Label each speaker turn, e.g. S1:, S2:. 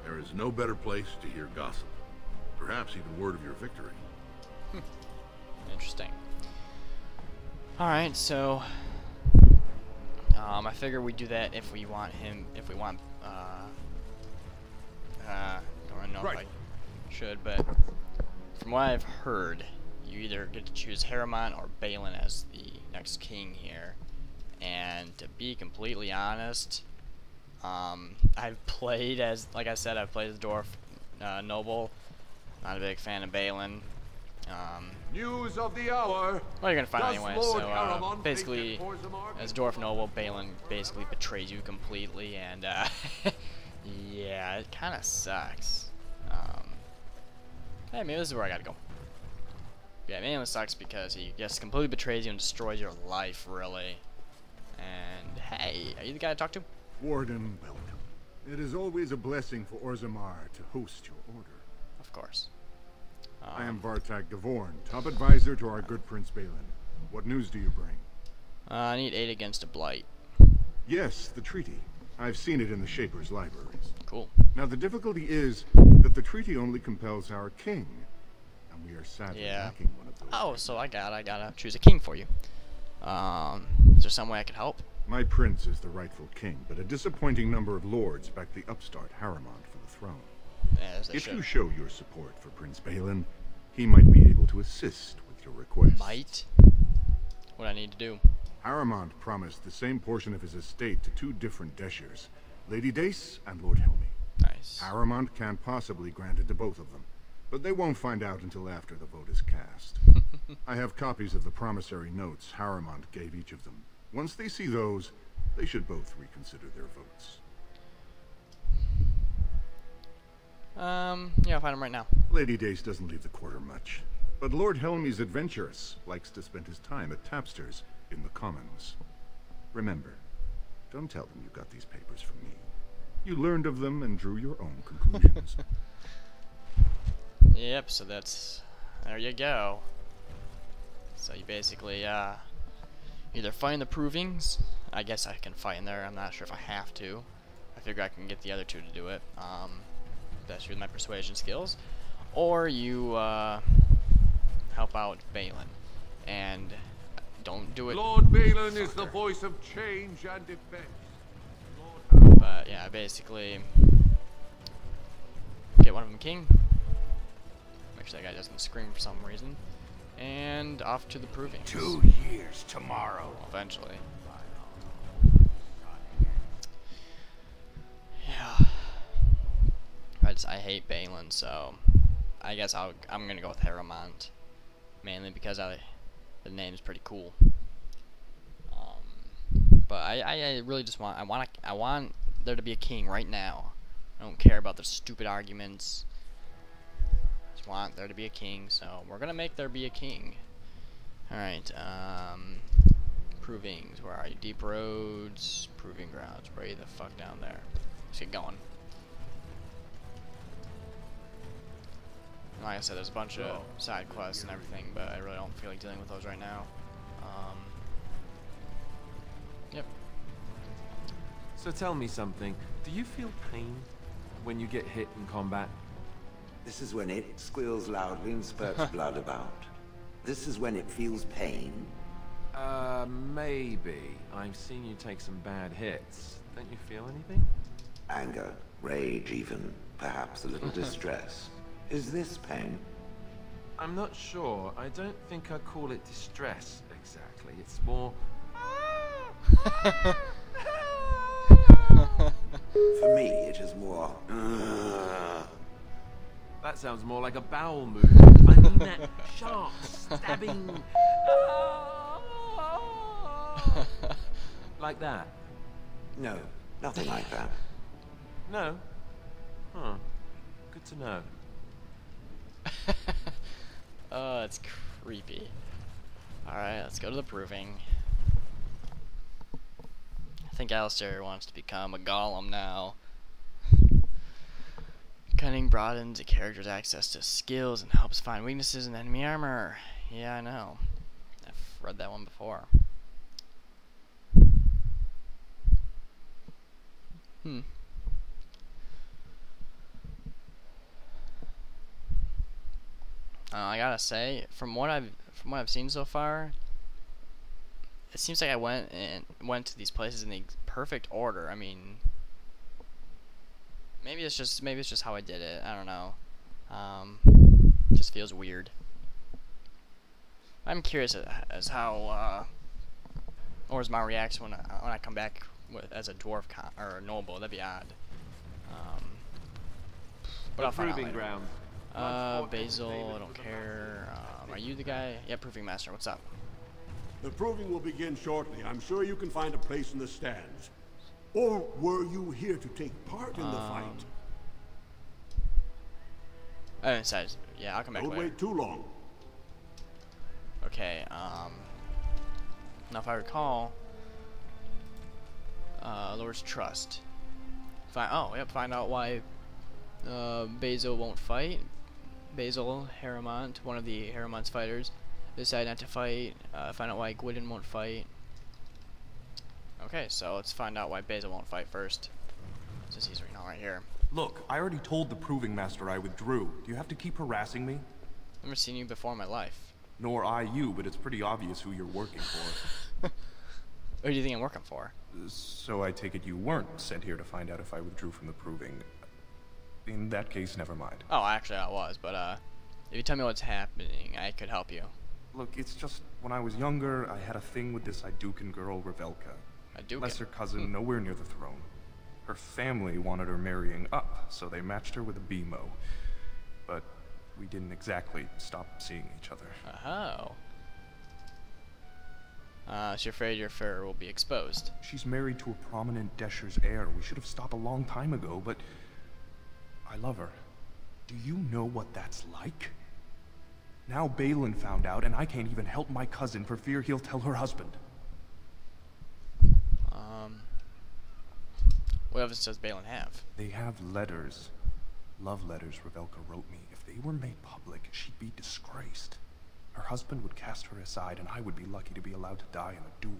S1: There is no better place to hear gossip. Perhaps even word of your victory.
S2: Interesting. Alright, so I figure we do that if we want him, if we want don't really know if I should, but from what I've heard, you either get to choose Harriman or Balin as the next king here. And to be completely honest, I've played as, like I said, I've played as Dwarf Noble. Not a big fan of Balin.
S3: News of the hour.
S2: Well, you're gonna find
S3: Does
S2: anyway.
S3: Lord
S2: So
S3: Harriman
S2: basically,
S3: think that Orzammar
S2: as
S3: can
S2: Dwarf Noble, Balin basically betrays you completely, and yeah, it kind of sucks. Hey, maybe this is where I gotta go. Yeah, Balin sucks because he just completely betrays you and destroys your life, really. And hey, are you the guy to talk to?
S4: Warden, welcome. It is always a blessing for Orzammar to host your order.
S2: Of course.
S4: I am Vartag Gavorn, top advisor to our good Prince Balin. What news do you bring?
S2: I need aid against a blight.
S4: Yes, the treaty. I've seen it in the Shaper's libraries.
S2: Cool.
S4: Now the difficulty is that the treaty only compels our king, and we are sadly lacking one of those.
S2: Oh, so I gotta choose a king for you. Is there some way I could help?
S4: My prince is the rightful king, but a disappointing number of lords back the upstart Harriman for the throne.
S2: As they
S4: If
S2: should.
S4: you show your support for Prince Balin, he might be able to assist with your request.
S2: Might? What I need to do?
S4: Harriman promised the same portion of his estate to two different Deshers, Lady Dace and Lord Helmy.
S2: Nice.
S4: Harriman can't possibly grant it to both of them, but they won't find out until after the vote is cast. I have copies of the promissory notes Harriman gave each of them. Once they see those, they should both reconsider their votes.
S2: Yeah, I'll find him right now.
S4: Lady Dace doesn't leave the quarter much, but Lord Helmy's adventurous, likes to spend his time at tapsters in the Commons. Remember, don't tell them you got these papers from me. You learned of them and drew your own conclusions.
S2: Yep, so that's... there you go. So you basically, either fight in the provings. I guess I can fight in there. I'm not sure if I have to. I figure I can get the other two to do it. That's with my persuasion skills. Or you, help out Balin. And don't do it.
S3: Lord Balin is the voice of change and defense.
S2: But yeah, basically get one of them king. Make sure that guy doesn't scream for some reason. And off to the provings.
S5: 2 years tomorrow.
S2: Eventually. Yeah. I hate Balin, so I guess I'm gonna go with Harriman, mainly because the name's pretty cool. But I really just want I want there to be a king right now. I don't care about the stupid arguments. I just want there to be a king, so we're gonna make there be a king. Alright, provings, where are you? Deep roads, proving grounds, way the fuck down there. Let's get going. Like I said, there's a bunch of side quests and everything, but I really don't feel like dealing with those right now. Yep.
S6: So tell me something. Do you feel pain when you get hit in combat?
S5: This is when it squeals loudly and spurts blood about. This is when it feels pain.
S6: Maybe. I've seen you take some bad hits. Don't you feel anything?
S5: Anger, rage even, perhaps a little distress. Is this pain?
S6: I'm not sure. I don't think I call it distress exactly. It's more...
S5: For me, it is more...
S6: That sounds more like a bowel movement. I mean that sharp, stabbing... Like that?
S5: No, nothing like that.
S6: No? Huh. Good to know.
S2: Oh, that's creepy. Alright, let's go to the proving. I think Alistair wants to become a golem now. Cunning broadens a character's access to skills and helps find weaknesses in enemy armor. Yeah, I know. I've read that one before. I gotta say, from what I've seen so far, it seems like I went to these places in the perfect order. I mean, maybe it's just how I did it. I don't know. Just feels weird. I'm curious as how or is my reaction when I come back as a dwarf or a noble. That'd be odd. But I'll find out later.
S3: Ground.
S2: Basil, I don't care. Are you the guy? Yeah, Proving Master, what's up?
S7: The proving will begin shortly. I'm sure you can find a place in the stands. Or were you here to take part in the fight?
S2: I decided, yeah, I'll come back
S7: Don't
S2: later.
S7: wait too long.
S2: Okay, now if I recall, Lord's Trust. Find out why Basil won't fight. Basil, Harrimont, one of the Harrimont's fighters, decided not to fight. Find out why Gwydon won't fight. Okay, so let's find out why Basil won't fight first, since he's right here.
S8: Look, I already told the Proving Master I withdrew. Do you have to keep harassing me?
S2: I've never seen you before in my life.
S8: Nor I you, but it's pretty obvious who you're working for.
S2: Who do you think I'm working for?
S8: So I take it you weren't sent here to find out if I withdrew from the Proving. In that case, never mind.
S2: Oh, actually I was, but if you tell me what's happening, I could help you.
S8: Look, it's just, when I was younger, I had a thing with this Idukan girl, Revelka.
S2: Idukan?
S8: Lesser cousin, nowhere near the throne. Her family wanted her marrying up, so they matched her with a BMO. But we didn't exactly stop seeing each other.
S2: Oh. So you're afraid your affair will be exposed.
S8: She's married to a prominent Desher's heir. We should have stopped a long time ago, but I love her. Do you know what that's like? Now Balin found out, and I can't even help my cousin for fear he'll tell her husband.
S2: What evidence does Balin have?
S8: They have letters. Love letters Revelka wrote me. If they were made public, she'd be disgraced. Her husband would cast her aside, and I would be lucky to be allowed to die in a duel.